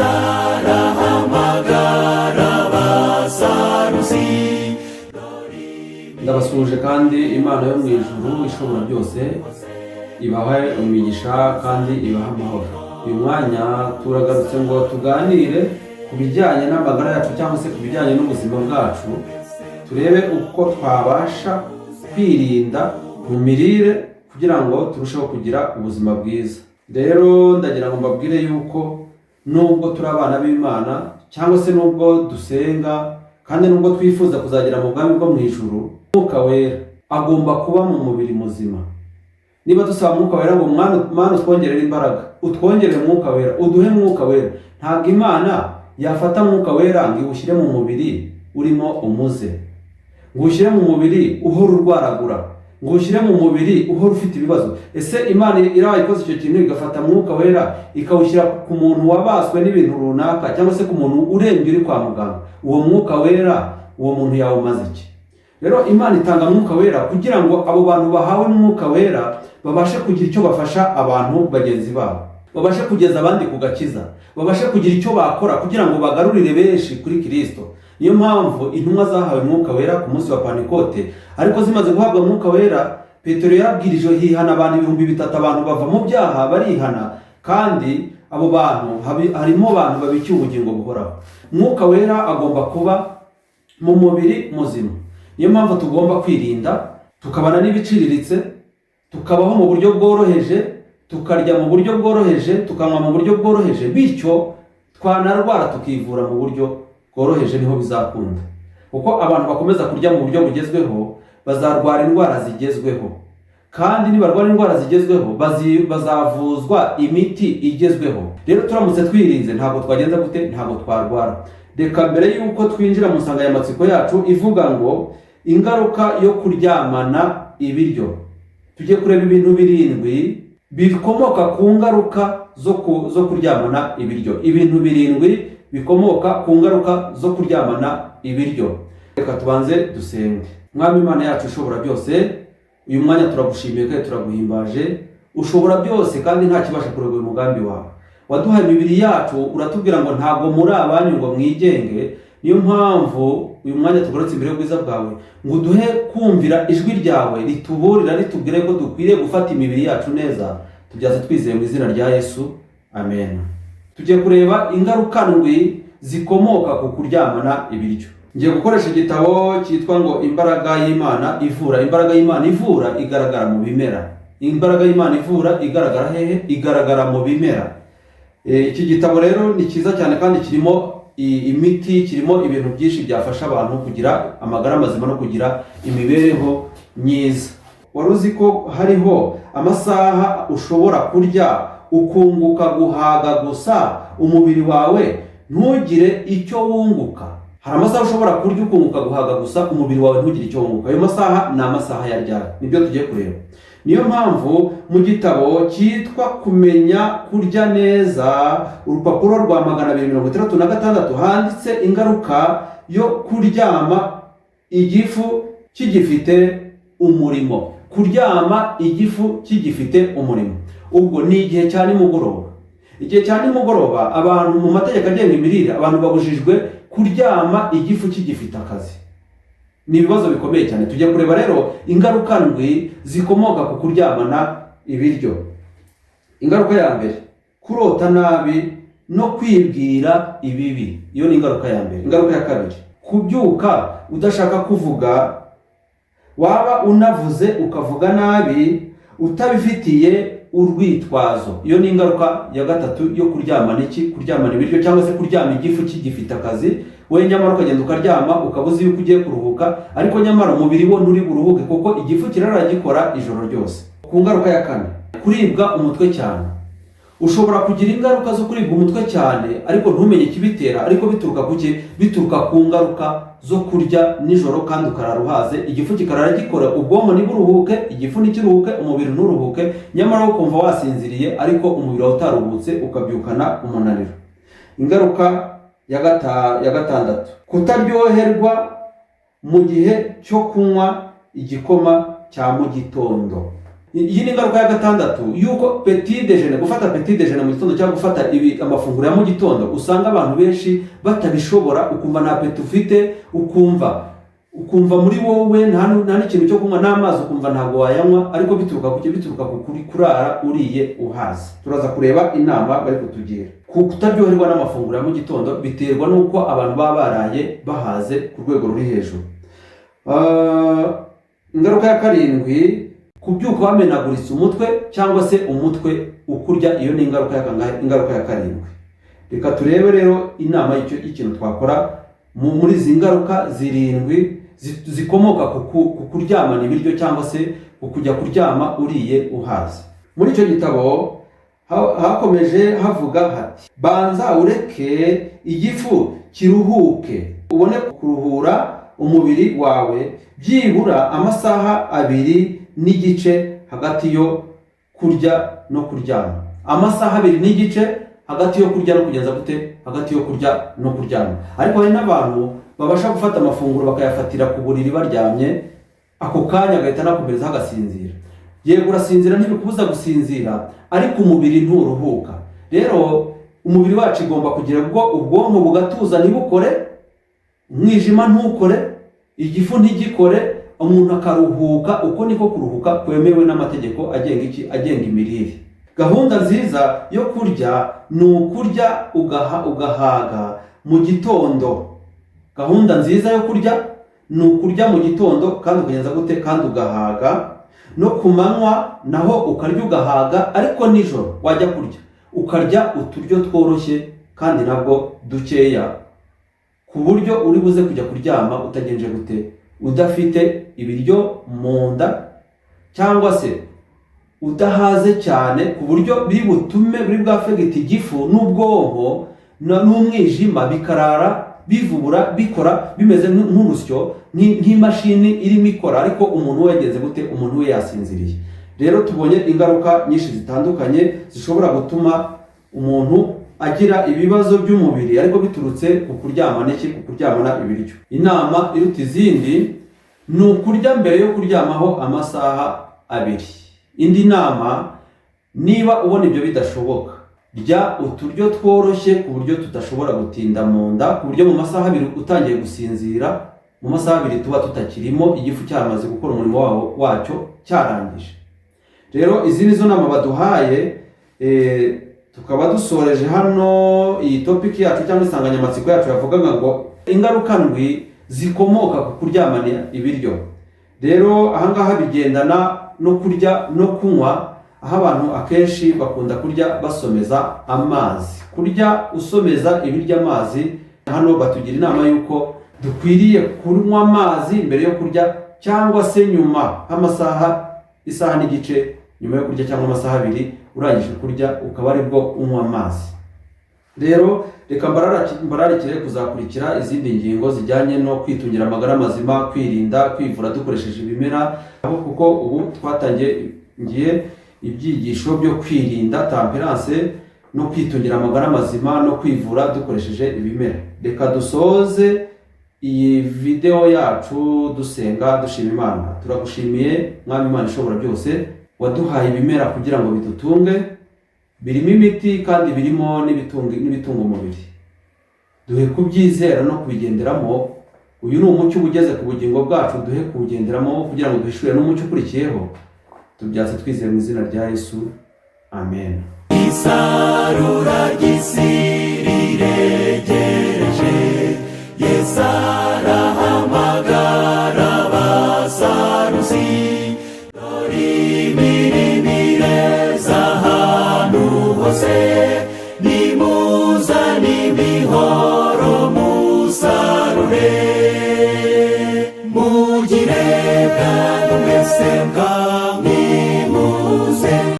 arahamagara abasaruzi. Ndabasuje kandi Imana yo mu ijuru ishobora byose ibahe umugisha kandi ibahe amahoro. Uyu mwanya turagarutse ngo tuganire ku bijyanye n'amagara yacu cyangwa se ku bijyanye n'ubuzima bwacu, turebe uko twabasha kwirinda mu mirire kugira ngo turusheho kugira ubuzima bwiza. Rero ndagira ngo mbabwire yuko nubwo turi abana b'Imana cyangwa se nubwo dusenga kandi nubwo twifuza kuzagera mu bwami bwo mu ijuru, Mwuka Wera agomba kuba mu mubiri muzima. Niba dusaba Mwuka Wera ngo Mana utwongerere imbaraga, utwongerere Mwuka Wera, uduhe Mwuka Wera, ntabwo Imana yafata Mwuka Wera ngo iwushyire mu mubiri urimo umuze, ngo ushyire mu mubiri uhora urwaragura, ngo ushyire mu mubiri uhora ufite ibibazo. Ese Imana irabaye ikoze icyo kintu igafata Mwuka Wera ikawushyira ku muntu wabaswe n'ibintu runaka cyangwa se ku muntu urembye uri kwa muganga, uwo Mwuka Wera uwo muntu yawumaze iki? Rero Imana itanga Mwuka Wera kugira ngo abo bantu bahawe Mwuka Wera babashe kugira icyo bafasha abantu bagenzi babo, babashe kugeza abandi ku gakiza, babashe kugira icyo bakora kugira ngo bagarurire benshi kuri Kristo. Niyo mpamvu intumwa zahawe Mwuka Wera ku munsi wa Pantekote, ariko zimaze guhabwa Mwuka Wera, Petero yarabwirije hihana abantu 3,000, abantu bava mu byaha barihana, kandi abo bantu harimo abantu babikiye ubugingo buhoraho. Mwuka Wera agomba kuba mu mubiri muzima. Niyo mpamvu tugomba kwirinda, tukabana n'ibiciriritse, tukabaho mu buryo bworoheje, tukarya mu buryo bworoheje, tukanywa mu buryo bworoheje, bityo twanarwara tukivura mu buryo bworoheje, niho bizakunda. Kuko abantu bakomeza kurya mu buryo bugezweho bazarwara indwara zigezweho, kandi nibarwara indwara zigezweho bazavuzwa imiti igezweho. Rero turamutse twirinze ntabwo twagenza gute, ntabwo twarwara. Reka mbere yuko twinjira mu nsanganyamatsiko yacu ivuga ngo ingaruka yo kuryamana ibiryo, tujye kureba ibintu 7 bikomoka ku ngaruka zo kuryamana ibiryo. Ibintu 7 bikomoka ku ngaruka zo kuryamana ibiryo. Reka tubanze dusenge. Mwami Imana yacu ushobora byose, uyu mwanya turagushimiye kandi turaguhimbaje. Ushobora byose kandi nta kibasha kurogoya umugambi wawe. Waduhaye imibiri yacu, uratubwira ngo ntabwo muri abanyu ngo mwigenge. Niyo mpamvu uyu mwanya tugarutse imbere y'ubwiza bwawe ngo duhe kumvira ijwi ryawe rituburira ritubwire ko dukwiriye gufata imibiri yacu neza. Tubyaze twizeye mu izina rya Yesu, amen. Tugiye kureba ingaruka ndwi zikomoka ku kuryamana ibiryo. Ngiye gukoresha igitabo cyitwa ngo Imbaraga y'Imana ivura. Imbaraga y'Imana ivura igaragara mu bimera. Imbaraga y'Imana ivura igaragara hehe? Igaragara mu bimera. Iki gitabo rero ni cyiza cyane kandi kirimo imiti, kirimo ibintu byinshi byafasha abantu kugira amagara mazima no kugira imibereho myiza. Wari uzi ko hariho amasaha ushobora kurya ukunguka guhaga gusa umubiri wawe ntugire icyo wunguka? Hari amasaha ushobora kurya ukunguka guhaga gusa umubiri wawe ntugire icyo wunguka. Ayo masaha ni amasaha ya ryari? Nibyo tugiye kureba. Niyo mpamvu mu gitabo cyitwa Kumenya kurya neza, urupapuro rwa 266 handitse ingaruka yo kuryama igifu kigifite umurimo. Kuryama igifu kigifite umurimo. Ubwo ni igihe cya nimugoroba. Igihe cya nimugoroba abantu mu mategeko agenga imirire, abantu babujijwe kuryama igifu kigifite akazi. Ni ibibazo bikomeye cyane. Tujye kureba rero ingaruka ndwi zikomoka ku kuryamana ibiryo. Ingaruka ya mbere, kurota nabi no kwibwira ibibi. Iyo ni ingaruka ya mbere. Ingaruka ya kabiri, kubyuka udashaka kuvuga, waba unavuze ukavuga nabi utabifitiye urwitwazo. Iyo ni ingaruka ya gatatu yo kuryamana iki? Kuryamana ibiryo cyangwa se kuryama igifu kigifite akazi. We nyamara ukagenda ukaryama ukabuze yuko ugiye kuruhuka, ariko nyamara umubiri wo nturi buruhuke kuko igifu kirara gikora ijoro ryose. Ku ngaruka ya kane, kuribwa umutwe cyane. Ushobora kugira ingaruka zo kuribwa umutwe cyane ariko ntumenye ikibitera, ariko bituruka kuki? Bituruka ku ngaruka zo kurya nijoro kandi ukarara uhaze, igifu kikarara gikora, ubwonko ntiburuhuke, igifu ntikiruhuke, umubiri nturuhuke, nyamara ukumva wasinziriye ariko umubiri wawe utaruhutse ukabyukana umunaniro. Ingaruka ya gatandatu, kutaryoherwa mu gihe cyo kunywa igikoma cya mu gitondo. iyi ni ingaruka ya gatandatu yuko petit déjeuner, gufata petit déjeuner mu gitondo cyangwa gufata amafunguro ya mu gitondo, usanga abantu benshi batabishobora, ukumva nta apeti ufite, ukumva muri wowe nta n'ikintu cyo kunywa, n'amazi ukumva ntabwo wayanywa, ariko bituruka ku kurara uriye uhaze. turaza kureba inama bari kutugira. Kutaryoherwa n'amafunguro ya mu gitondo biterwa n'uko abantu baba baraye bahaze ku rwego ruri hejuru. Ingaruka ya karindwi, kubyuka wamenaguritse umutwe cyangwa se umutwe ukurya, iyo ni ingaruka ya karindwi. Reka turebe rero inama y'ikintu twakora muri izi ngaruka zirindwi zikomoka ku kuryamana ibiryo cyangwa se ku kujya kuryama uriye uhaze. Muri icyo gitabo hakomeje havuga hati, banza ureke igifu kiruhuke, ubone kuruhura umubiri wawe byibura amasaha 2 n'igice hagati yo kurya no kuryama. Amasaha 2 n'igice hagati yo kurya no kugenza gute, hagati yo kurya no kuryama. Ariko hari n'abantu babasha gufata amafunguro bakayafatira ku buriri baryamye, ako kanya agahita nakomereza agasinzira. Yego urasinzira, ntibikubuza gusinzira, ariko umubiri nturuhuka. Rero umubiri wacu igomba kugira ubwonko bugatuza, ntibukore, umwijima ntukore, igifu ntigikore, umuntu akaruhuka. Uko niko kuruhuka kwemewe n'amategeko agenga imirire. Gahunda nziza yo kurya ni ukurya ugahaga mu gitondo. Gahunda nziza yo kurya ni ukurya mu gitondo kandi ukagenza gute, kandi ugahaga. No ku manywa naho ukarya ugahaga, ariko nijoro wajya kurya ukarya uturyo tworoshye kandi nabwo dukeya, ku buryo uri buze kujya kuryama utagenje gute, udafite ibiryo mu nda cyangwa se udahaze cyane, ku buryo biri butume buri bwafegete igifu n'ubwonko n'umwijima bikarara bivubura bikora bimeze nk'urusyo, nk'imashini irimo ikora, ariko umuntu wagenze gute, umuntu we yasinziriye. Rero tubonye ingaruka nyinshi zitandukanye zishobora gutuma umuntu agira ibibazo by'umubiri, ariko biturutse ku kuryamana ku kuryamana ibiryo. Inama iruta izindi ni ukurya mbere yo kuryamaho amasaha 2. Indi nama, niba ubona ibyo bidashoboka, rya uturyo tworoshye ku buryo tudashobora gutinda mu nda, ku buryo mu masaha 2 utangiye gusinzira, mu masaha 2 tuba tutakirimo, igifu cyamaze gukora umurimo wacyo cyarangije. Rero izi nizo nama baduhaye. Tukaba dusoreje hano iyi topic yacu cyangwa insanganyamatsiko yacu yavugaga ngo ingaruka ndwi zikomoka ku kuryamana ibiryo. Rero ahangaha bigendana no kurya no kunywa, aho abantu akenshi bakunda kurya basomeza amazi. Kurya usomeza ibiryo amazi, hano batugira inama yuko dukwiriye kunywa amazi mbere yo kurya cyangwa se nyuma, isaha n'igice nyuma yo kurya cyangwa amasaha 2 urangije kurya ukaba aribwo unywa amazi. Rero reka mbararikire kuzakurikira izindi ngingo zijyanye no kwitungira amagara mazima, kwirinda, kwivura dukoresheje ibimera, kuko ubu twatangiye ibyigisho byo kwirinda temperance no kwitungira amagara mazima no kwivura dukoresheje ibimera. Reka dusoze iyi video yacu dusenga dushima Imana. Turagushimiye Mwami Imana ishobora byose, waduhaye ibimera kugira ngo bidutunge, birimo imiti kandi birimo n'ibitunga umubiri. Duhe kubyizera no kubigenderamo. Uyu ni umucyo ugeze ku bugingo bwacu, duhe kubugenderamo kugira ngo duhishure n'umucyo ukurikiyeho. Tubyatse twizeye mu izina rya Yesu, amen. Isarura ry'isi riregereje, Yesu